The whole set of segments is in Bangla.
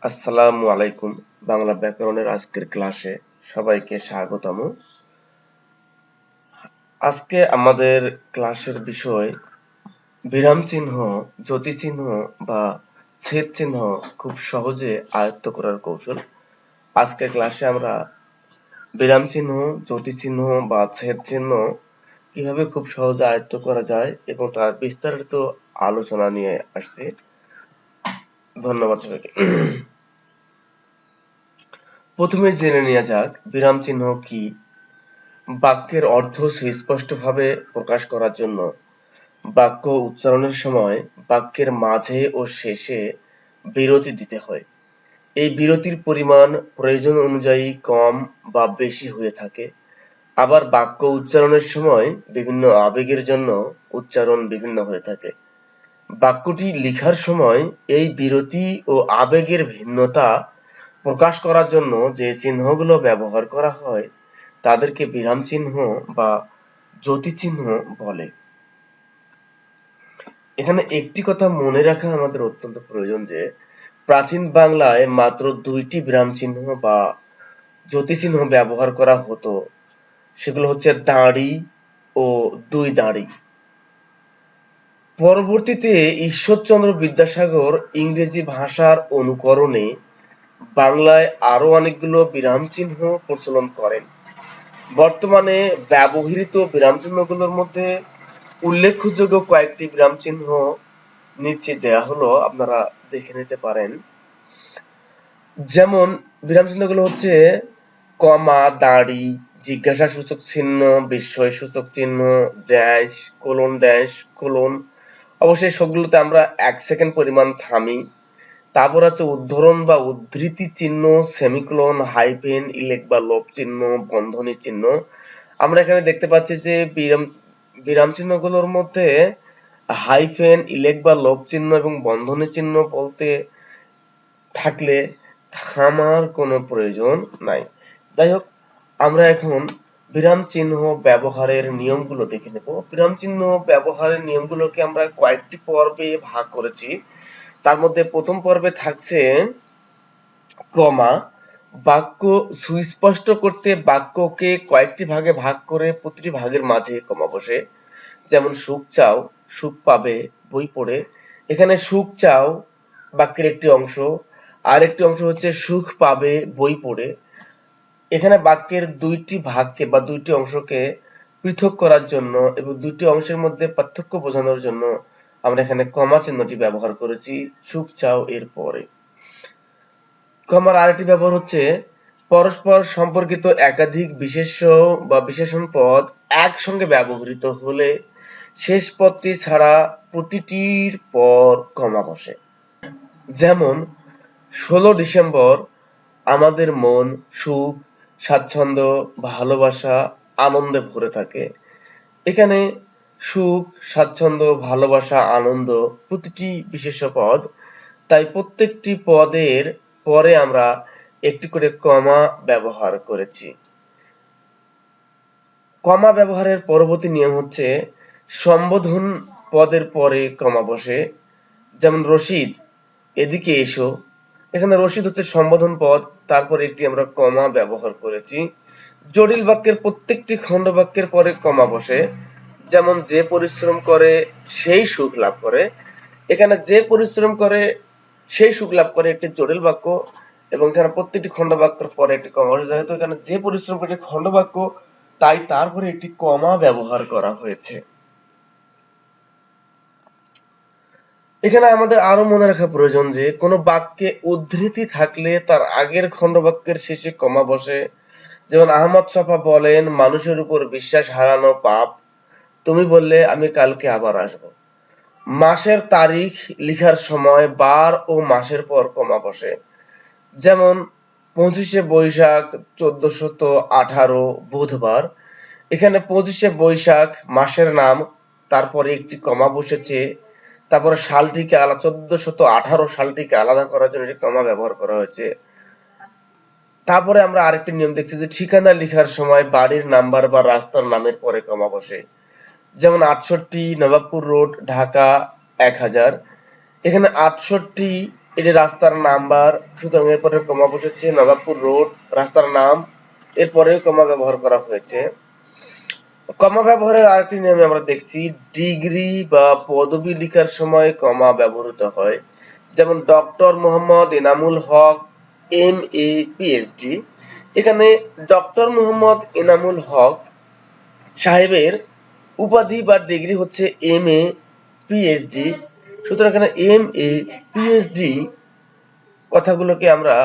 আসসালামু আলাইকুম। বাংলা ব্যাকরণের আজকের ক্লাসে সবাইকে স্বাগতম। আজকে আমাদের ক্লাসের বিষয় বিরাম চিহ্ন, জ্যোতি চিহ্ন বা ছেদ চিহ্ন খুব সহজে আয়ত্ত করার কৌশল। আজকের ক্লাসে আমরা বিরাম চিহ্ন, জ্যোতি চিহ্ন বা ছেদ চিহ্ন কিভাবে খুব সহজে আয়ত্ত করা যায় এবং তার বিস্তারিত আলোচনা নিয়ে আসছি। ধন্যবাদ সবাইকে। প্রথমে জেনে নেওয়া যাক বিরাম চিহ্ন কি। বাক্যের অর্থ সুস্পষ্টভাবে প্রকাশ করার জন্য বাক্য উচ্চারণের সময় বাক্যের মাঝে ও শেষে বিরতি দিতে হয়। এই বিরতির পরিমাণ প্রয়োজন অনুযায়ী কম বা বেশি হয়ে থাকে। আবার বাক্য উচ্চারণের সময় বিভিন্ন আবেগের জন্য উচ্চারণ বিভিন্ন হয়ে থাকে। বাক্যটি লিখার সময় এই বিরতি ও আবেগের ভিন্নতা প্রকাশ করার জন্য যে চিহ্নগুলো ব্যবহার করা হয় তাদেরকে বিরাম চিহ্ন বা জ্যোতি চিহ্ন বলে। এখানে একটি কথা মনে রাখা আমাদের অত্যন্ত প্রয়োজন যে প্রাচীন বাংলায় মাত্র দুইটি বিরাম চিহ্ন বা জ্যোতি চিহ্ন ব্যবহার করা হতো। সেগুলো হচ্ছে দাঁড়ি ও দুই দাঁড়ি। পরবর্তীতে ঈশ্বরচন্দ্র বিদ্যাসাগর ইংরেজি ভাষার অনুকরণে বাংলায় আরো অনেকগুলো বিরাম চিহ্ন প্রচলন করেন। বর্তমানে ব্যবহৃত বিরাম চিহ্নগুলোর মধ্যে উল্লেখযোগ্য কয়েকটি বিরাম চিহ্ন নিচে দেয়া হলো, আপনারা দেখে নিতে পারেন। যেমন বিরাম চিহ্নগুলো হচ্ছে কমা, দাঁড়ি, জিজ্ঞাসা সূচক চিহ্ন, বিস্ময় সূচক চিহ্ন, ড্যাশ, কোলন ড্যাশ, কোলন। অবশ্যই সবগুলোতে আমরা 1 সেকেন্ড পরিমাণ থামি। তারপর আছে উদ্ধরণ বা উদ্ধৃতি চিহ্ন, সেমিকোলন, হাইফেন, ইলেক বা লোপ চিহ্ন, বন্ধনী চিহ্ন। আমরা এখানে দেখতে পাচ্ছি যে বিরাম চিহ্নগুলোর মধ্যে হাইফেন, ইলেক বা লোপ চিহ্ন এবং বন্ধনী চিহ্ন বলতে থাকলে থামার কোনো প্রয়োজন নাই। যাই হোক, আমরা এখন বিরাম চিহ্ন ব্যবহারের নিয়মগুলো দেখে নেব। বিরাম চিহ্ন ব্যবহারের নিয়মগুলোকে আমরা কয়েকটি পর্বে ভাগ করেছি। তার মধ্যে প্রথম পর্বে থাকছে কমা। বাক্য সুস্পষ্ট করতে বাক্যকে কয়েকটি ভাগে ভাগ করে প্রতিটি ভাগের মাঝে কমা বসে। যেমন সুখ চাও, সুখ পাবে, বই পড়ে। এখানে সুখ চাও বাক্যের একটি অংশ, আর একটি অংশ হচ্ছে সুখ পাবে বই পড়ে। এখানে বাক্যের দুইটি ভাগকে বা দুইটি অংশকে পৃথক করার জন্য এবং দুইটি অংশের মধ্যে পার্থক্য বোঝানোর জন্য আমরা এখানে কমা চিহ্নটি ব্যবহার করেছি সুখ চাও এর পরে। কমার আরেকটি ব্যবহার হচ্ছে পরস্পর সম্পর্কিত একাধিক বিশেষ্য বা বিশেষণ পদ একসঙ্গে ব্যবহৃত হলে শেষ পদটি ছাড়া প্রতিটির পর কমা বসে। যেমন 16 ডিসেম্বর আমাদের মন সুখ, স্বাচ্ছন্দ্য, ভালোবাসা, আনন্দে ভরে থাকে। এখানে সুখ, স্বাচ্ছন্দ্য, ভালোবাসা, আনন্দ প্রতিটি বিশেষ্য পদ। তাই প্রত্যেকটি পদের পরে আমরা একটি করে কমা ব্যবহার করেছি। কমা ব্যবহারের পরবর্তী নিয়ম হচ্ছে সম্বোধন পদের পরে কমা বসে। যেমন রশিদ, এদিকে এসো। এখানে রশিদ হচ্ছে সম্বোধন পদ, তারপরে একটি আমরা কমা ব্যবহার করেছি। জটিল বাক্যের প্রত্যেকটি খণ্ড বাক্যের পরে কমা বসে। যেমন যে পরিশ্রম করে সেই সুখ লাভ করে। এখানে যে পরিশ্রম করে সেই সুখ লাভ করে একটি জটিল বাক্য এবং এখানে প্রত্যেকটি খণ্ড বাক্যের পরে একটি কমা বসে। যেহেতু এখানে যে পরিশ্রম করে খণ্ড বাক্য, তাই তারপরে একটি কমা ব্যবহার করা হয়েছে। এখানে আমাদের আরো মনে রাখা প্রয়োজন যে কোনো বাক্যে উদ্ধৃতি থাকলে তার আগের খণ্ড বাক্যের শেষে কমা বসে। যেমন আহমদ ছফা বলেন মানুষের উপর বিশ্বাস হারানো পাপ, তুমি বললে আমি কালকে আবার আসব। মাসের তারিখ লিখার সময় বার ও মাসের পর কমা বসে। যেমন 25শে বৈশাখ 1418 বুধবার। এখানে 25শে বৈশাখ মাসের নাম, তারপরে একটি কমা বসেছে। তারপরে সালটিকে 1418 সালটিকে আলাদা করার জন্য একটি কমা ব্যবহার করা হয়েছে। তারপরে আমরা আরেকটি নিয়ম দেখছি যে ঠিকানা লেখার সময় বাড়ির নাম্বার বা রাস্তার নামের পরে কমা বসে। যেমন 68 নবাবপুর রোড, ঢাকা 1000। এখানে 68 এটি রাস্তার নাম্বার, সুতরাং এরপরে কমা বসেছে। নবাবপুর রোড রাস্তার নাম, এরপরে কমা ব্যবহার করা হয়েছে। কমা ব্যবহারের আরেকটি নিয়মে আমরা দেখছি ডিগ্রি বা পদবি লেখার সময় কমা ব্যবহৃত হয়। যেমন doctor Mohammad Enamul Haque MA PhD। এখানে ডক্টর মোহাম্মদ এনামুল হক সাহেবের উপাধি বা ডিগ্রি হচ্ছে MA PhD। সুতরাং এখানে MA PhD কথাগুলোকে আমরা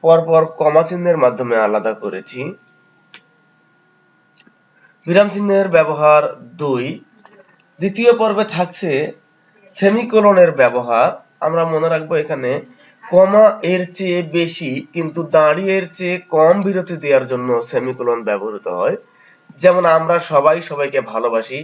পরপর কমা চিহ্নের মাধ্যমে আলাদা করেছি। বিরাম চিহ্নের ব্যবহার 2। দ্বিতীয় পর্বে থাকছে সেমিকোলনের ব্যবহার। আমরা মনে রাখবো এখানে কমা এর চেয়ে বেশি কিন্তু দাঁড়ি এর চেয়ে কম বিরতি দেওয়ার জন্য সেমিকোলন ব্যবহৃত হয়। যেমন আমরা সবাই সবাইকে ভালোবাসি,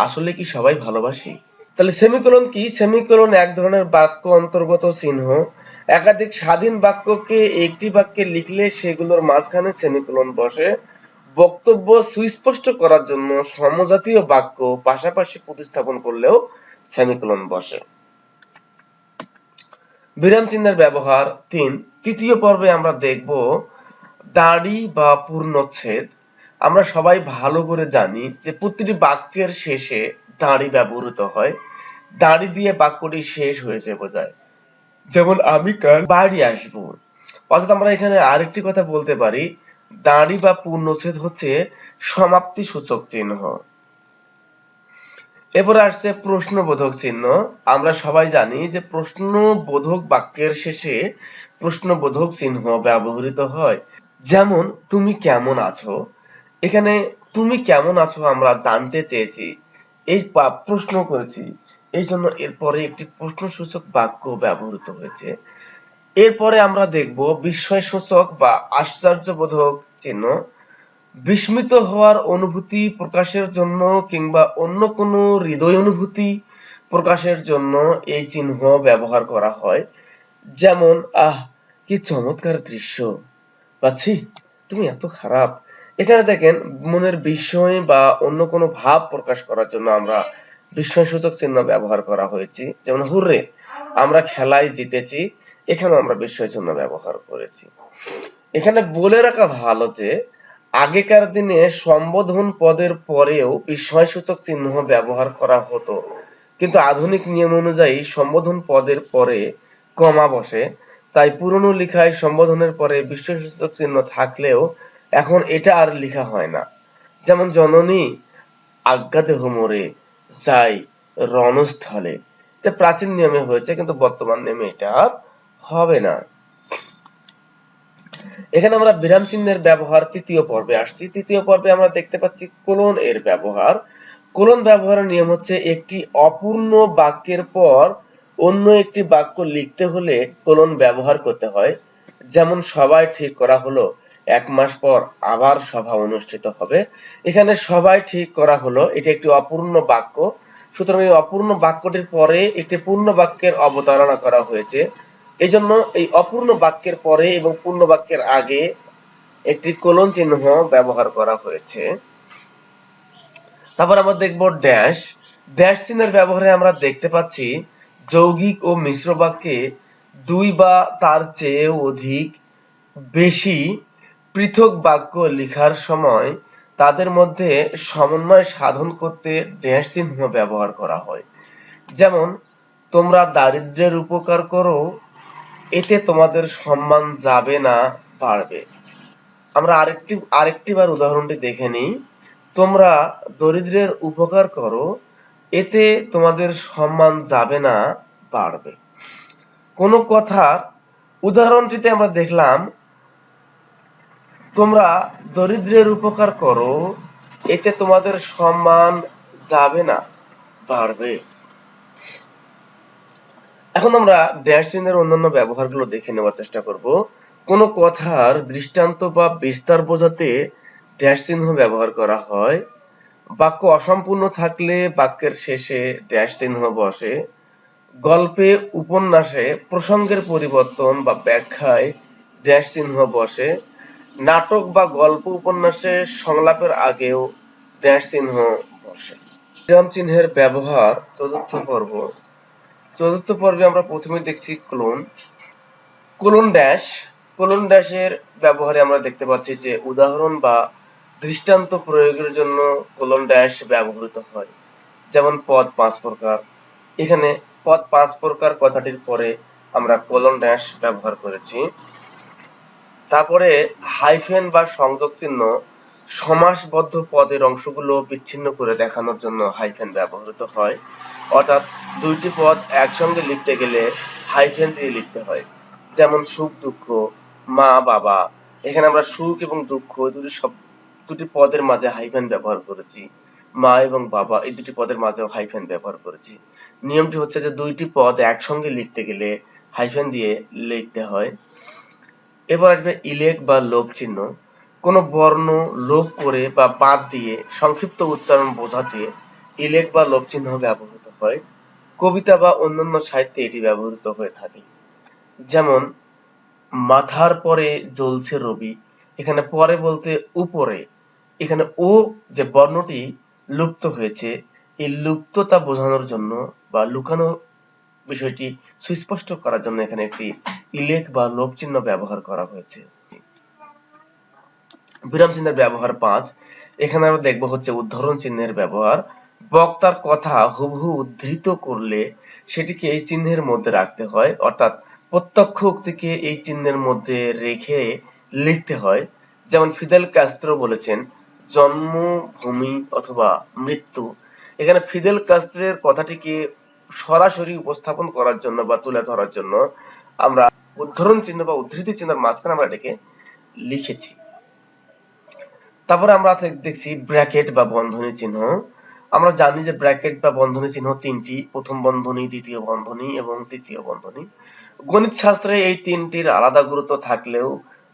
আসলে কি সবাই ভালোবাসি? তাহলে সেমিকোলন কি? সেমিকোলন এক ধরনের বাক্য অন্তর্গত চিহ্ন। একাধিক স্বাধীন বাক্যকে একটি বাক্যে লিখলে সেগুলোর মাঝখানে সেমিকোলন বসে। বক্তব্য সুস্পষ্ট করার জন্য সমজাতীয় বাক্য পাশাপাশি প্রতিস্থাপন করলেও সেমিকোলন বসে। বিরাম চিহ্নের ব্যবহার 3। তৃতীয় পর্বে আমরা দেখব দাঁড়ি বা পূর্ণচ্ছেদ। আমরা সবাই ভালো করে জানি যে প্রতিটি বাক্যের শেষে দাঁড়ি ব্যবহৃত হয়। দাঁড়ি দিয়ে বাক্যটি শেষ হয়েছে বোঝায়। যেমন আমি কাল বাড়ি আসবো। অর্থাৎ আমরা এখানে আরেকটি কথা বলতে পারি, দাঁড়ি বা পূর্ণচ্ছেদ হচ্ছে সমাপ্তি সূচক চিহ্ন। এরপরে আসছে প্রশ্নবোধক চিহ্ন। আমরা সবাই জানি যে প্রশ্নবোধক বাক্যের শেষে প্রশ্নবোধক চিহ্ন ব্যবহৃত হয়। যেমন তুমি কেমন আছো? এখানে তুমি কেমন আছো আমরা জানতে চেয়েছি, এই প্রশ্ন করেছি, এই জন্য এরপরে একটি প্রশ্নসূচক বাক্য ব্যবহৃত হয়েছে। এরপরে আমরা দেখব বিস্ময়সূচক বা আশ্চর্যবোধক চিহ্ন। বিস্মিত হওয়ার অনুভূতি প্রকাশের জন্য কিংবা অন্য কোনো হৃদয় অনুভূতি প্রকাশের জন্য এই চিহ্ন ব্যবহার করা হয়। যেমন আহ কি চমৎকার দৃশ্য, বা ছি তুমি এত খারাপ। এখানে দেখেন মনের বিস্ময় বা অন্য কোনো ভাব প্রকাশ করার জন্য আমরা বিস্ময়সূচক চিহ্ন ব্যবহার করা হয়েছে। যেমন হুররে আমরা খেলায় জিতেছি, এখানেও আমরা বিস্ময় চিহ্ন ব্যবহার করেছি। এখানে বলে রাখা ভালো যে আগেকার দিনে সম্বোধন পদের পরেও বিস্ময়সূচক চিহ্ন ব্যবহার করা হতো, কিন্তু আধুনিক নিয়ম অনুযায়ী সম্বোধন পদের পরে কমা বসে। তাই পুরনো লেখায় সম্বোধনের পরে বিস্ময়সূচক চিহ্ন থাকলেও এখন এটা আর লেখা হয় না। যেমন জননী আজ্ঞা দেহ মোরে যাই রণস্থলে, এটা প্রাচীন নিয়মে হয়েছে, কিন্তু বর্তমান নিয়মে এটা আর হবে না। এখানে আমরা বিরাম চিহ্নের ব্যবহার তৃতীয় পর্বে আসছি। তৃতীয় পর্বে আমরা দেখতে পাচ্ছি কোলন এর ব্যবহার। কোলন ব্যবহারের নিয়ম হচ্ছে একটি অপূর্ণ বাক্যের পর অন্য একটি বাক্য লিখতে হলে কোলন ব্যবহার করতে হয়। যেমন সবাই ঠিক করা হলো 1 মাস পর আবার সভা অনুষ্ঠিত হবে। এখানে সবাই ঠিক করা হলো, এটি একটি অপূর্ণ বাক্য। সুতরাং এই অপূর্ণ বাক্যটির পরে একটি পূর্ণ বাক্যের অবতারণা করা হয়েছে। এজন্য এই অপূর্ণ বাক্যের পরে এবং পূর্ণ বাক্যের আগে একটি কোলন চিহ্ন ব্যবহার করা হয়েছে। তারপর আমরা দেখব ড্যাশ। ড্যাশ চিহ্নের ব্যবহারে আমরা দেখতে পাচ্ছি যৌগিক ও মিশ্র বাক্যে 2 বা তার চেয়েও অধিক বেশি পৃথক বাক্য লেখার সময় তাদের মধ্যে সমন্বয় সাধন করতে ড্যাশ চিহ্ন ব্যবহার করা হয়। যেমন তোমরা দারিদ্র্যের উপকার করো, এতে তোমাদের সম্মান যাবে না, বাড়বে। আমরা আরেকটিবার উদাহরণটি দেখে নিই। তোমরা দরিদ্রের উপকার করো, এতে তোমাদের সম্মান যাবে না, বাড়বে। কোন কথার উদাহরণটিতে আমরা দেখলাম তোমরা দরিদ্রের উপকার করো, এতে তোমাদের সম্মান যাবে না, বাড়বে। এখন আমরা ড্যাশ চিহ্নের অন্যান্য ব্যবহারগুলো দেখে নেওয়ার চেষ্টা করব। কোন কথার দৃষ্টান্ত বা বিস্তার বোঝাতে ড্যাশ চিহ্ন ব্যবহার করা হয়। বাক্য অসম্পূর্ণ থাকলে বাক্যের শেষে ড্যাশ চিহ্ন বসে। গল্পে উপন্যাসে প্রসঙ্গের পরিবর্তন বা ব্যাখ্যায় ড্যাশ চিহ্ন বসে। নাটক বা গল্প উপন্যাসে সংলাপের আগেও ড্যাশ চিহ্ন বসে। বিরাম চিহ্নের ব্যবহার চতুর্থ পর্ব। চতুর্থ পর্বে আমরা প্রথমে দেখছি কোলন ড্যাশ। কোলন ড্যাশের ব্যবহারে আমরা দেখতে পাচ্ছি যে উদাহরণ বা দৃষ্টান্ত প্রয়োগের জন্য কোলন ড্যাশ ব্যবহৃত হয়। যেমন পদ 5 প্রকার। এখানে পদ 5 প্রকার কথাটির পরে আমরা কোলন ড্যাশ ব্যবহার করেছি। তারপরে হাইফেন বা সংযোগ চিহ্ন সমাসবদ্ধ পদের অংশগুলো বিচ্ছিন্ন করে দেখানোর জন্য হাইফেন ব্যবহৃত হয়। অর্থাৎ দুইটি পদ একসঙ্গে লিখতে গেলে হাইফেন দিয়ে লিখতে হয়। যেমন সুখ দুঃখ, মা বাবা। এখানে আমরা সুখ এবং দুঃখ দুটি পদের মাঝে হাইফেন ব্যবহার করেছি। মা এবং বাবা এই দুটি পদের মাঝেও হাইফেন ব্যবহার করেছি। নিয়মটি হচ্ছে যে দুইটি পদ একসঙ্গে লিখতে গেলে হাইফেন দিয়ে লিখতে হয়। এবার আসবে ইলেক বা লোপ চিহ্ন। কোনো বর্ণ লোপ করে বা বাদ দিয়ে সংক্ষিপ্ত উচ্চারণ বোঝাতে ইলেক বা লোপ চিহ্ন ব্যবহৃত হয়। কবিতা বা অন্যান্য সাহিত্যে এটি ব্যবহৃত হয়ে থাকে। যেমন মাথার পরে জ্বলছে রবি। এখানে পরে বলতে উপরে। এখানে ও যে বর্ণটি লুপ্ত হয়েছে, এই লুপ্ততা বোঝানোর জন্য বা লুকানো বিষয়টি সুস্পষ্ট করার জন্য এখানে একটি ইলেক বা লোপ চিহ্ন ব্যবহার করা হয়েছে। বিরাম চিহ্নের ব্যবহার 5। এখানে আমরা দেখব হচ্ছে উদ্ধরণ চিহ্নের ব্যবহার। বক্তার কথা হুবহু উদ্ধৃত করলে সেটিকে এই চিহ্নের মধ্যে রাখতে হয়, অর্থাৎ প্রত্যক্ষ উক্তিকে এই চিহ্নের মধ্যে রেখে লিখতে হয়। যেমন ফিদেল কাস্ত্রো বলেছেন, জন্ম, ভূমি অথবা মৃত্যু। এখানে ফিদেল কাস্ত্রের কথাটিকে সরাসরি উপস্থাপন করার জন্য বা তুলে ধরার জন্য আমরা উদ্ধরণ চিহ্ন বা উদ্ধৃতি চিহ্নের মাঝখানে আমরা এটাকে লিখেছি। তারপরে আমরা দেখছি ব্র্যাকেট বা বন্ধনী চিহ্ন। আমরা জানি যে ব্র্যাকেট বা বন্ধনী চিহ্ন তিনটি: প্রথম বন্ধনী, দ্বিতীয় বন্ধনী এবং তৃতীয় বন্ধনী। গণিত শাস্ত্রে এই তিনটির আলাদা গুরুত্ব থাকলেও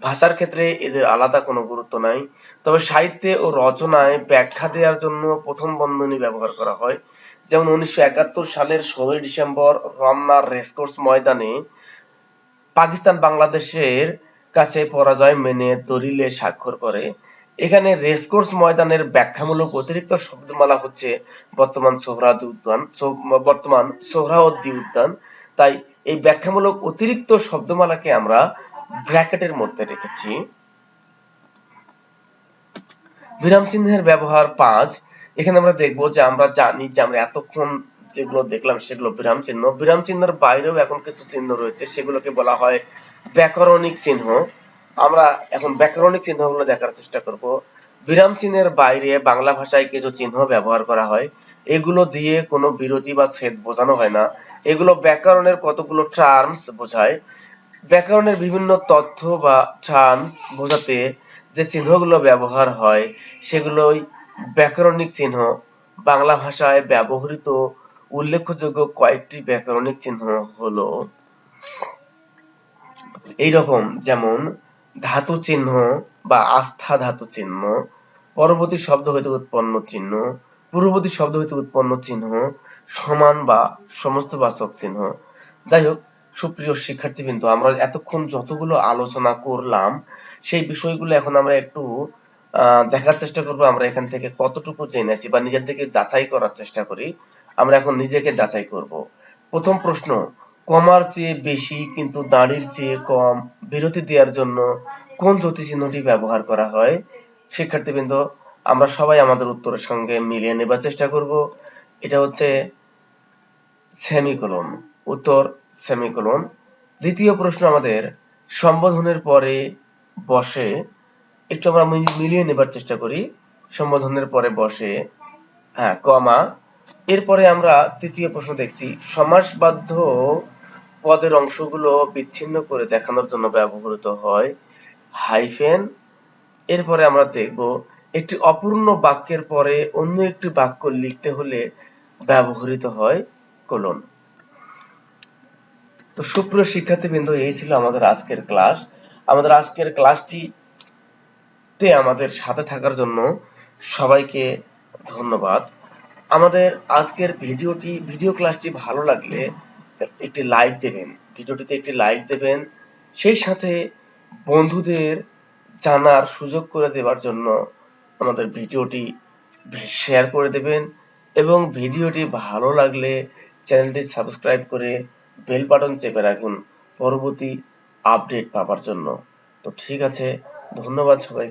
ভাষার ক্ষেত্রে এদের আলাদা কোনো গুরুত্ব নাই। তবে সাহিত্যে ও রচনায় ব্যাখ্যা দেওয়ার জন্য প্রথম বন্ধনী ব্যবহার করা হয়। যেমন 1971 সালের 16 ডিসেম্বর রমনার রেসকোর্স ময়দানে পাকিস্তান বাংলাদেশের কাছে পরাজয় মেনে দলিলে স্বাক্ষর করে। এখানে রেসকোর্স ময়দানের ব্যাখ্যামূলক অতিরিক্ত শব্দমালা হচ্ছে বর্তমান সোহরাওয়ার্দী উদ্যান। তাই এই ব্যাখ্যামূলক অতিরিক্ত শব্দমালাকে আমরা ব্র্যাকেটের মধ্যে রেখেছি। বিরাম চিহ্নের ব্যবহার 5। এখানে আমরা দেখব যে আমরা জানি যে আমরা এতক্ষণ যেগুলো দেখলাম সেগুলো বিরাম চিহ্ন। বিরাম চিহ্নের বাইরেও এখন কিছু চিহ্ন রয়েছে, সেগুলোকে বলা হয় ব্যাকরণিক চিহ্ন। আমরা এখন ব্যাকরণিক চিহ্নগুলো দেখার চেষ্টা করব। বিরাম চিহ্নের বাইরে বাংলা ভাষায় কিছু চিহ্ন ব্যবহার করা হয়। এগুলো দিয়ে কোনো বিরতি বা ছেদ বোঝানো হয় না। এগুলো ব্যাকরণের কতগুলো টার্মস বোঝায়। ব্যাকরণের বিভিন্ন তথ্য বা টার্মস বোঝাতে যে চিহ্নগুলো ব্যবহার হয় সেগুলোই ব্যাকরণিক চিহ্ন। বাংলা ভাষায় ব্যবহৃত উল্লেখযোগ্য কয়েকটি ব্যাকরণিক চিহ্ন হলো এইরকম: যেমন ধাতু চিহ্ন বা আস্থা ধাতু চিহ্ন, পরবর্তী শব্দ হইতে উৎপন্ন চিহ্ন, পূর্ববর্তী শব্দ হইতে উৎপন্ন চিহ্ন, সমান বা সমস্তবাচক চিহ্ন। যাই হোক, সুপ্রিয় শিক্ষার্থীবৃন্দ, আমরা এতক্ষণ যতগুলো আলোচনা করলাম সেই বিষয়গুলো এখন আমরা একটু দেখার চেষ্টা করব আমরা এখান থেকে কতটুকু জেনেছি বা নিজের থেকে যাচাই করার চেষ্টা করি। আমরা এখন নিজেকে যাচাই করব। প্রথম প্রশ্ন: কমার চেয়ে বেশি কিন্তু দাঁড়ির চেয়ে কম বিরতি দেওয়ার জন্য কোন যতি চিহ্নটি ব্যবহার করা হয়? শিক্ষার্থীবৃন্দ, আমরা সবাই আমাদের উত্তরের সঙ্গে মিলিয়ে নেবার চেষ্টা করব। এটা হচ্ছে সেমিকোলন। উত্তর সেমিকোলন। দ্বিতীয় প্রশ্ন আমাদের সম্বোধনের পরে বসে, একটু আমরা মিলিয়ে নেবার চেষ্টা করি। সম্বোধনের পরে বসে, হ্যাঁ, কমা। এরপরে আমরা তৃতীয় প্রশ্ন দেখছি সমাসবাধ্য পদের অংশগুলো বিচ্ছিন্ন করে দেখানোর জন্য ব্যবহৃত হয় হাইফেন। এরপরে আমরা দেখব একটি অপূর্ণ বাক্যের পরে অন্য একটি বাক্য লিখতে হলে ব্যবহৃত হয় কোলন। তো সুপ্রিয় শিক্ষার্থীবৃন্দ, এই ছিল আমাদের আজকের ক্লাস। আমাদের আজকের ক্লাসটিতে আমাদের সাথে থাকার জন্য সবাইকে ধন্যবাদ। আমাদের আজকের ভিডিও ক্লাসটি ভালো লাগলে একটি লাইক দেবেন, ভিডিওটিতে একটি লাইক দেবেন। সেই সাথে বন্ধুদের জানার সুযোগ করে দেওয়ার জন্য আমাদের ভিডিওটি শেয়ার করে দেবেন এবং ভিডিওটি ভালো লাগলে চ্যানেলটি সাবস্ক্রাইব করে বেল বাটন চেপে রাখুন পরবর্তী আপডেট পাওয়ার জন্য। তো ঠিক আছে, ধন্যবাদ সবাইকে।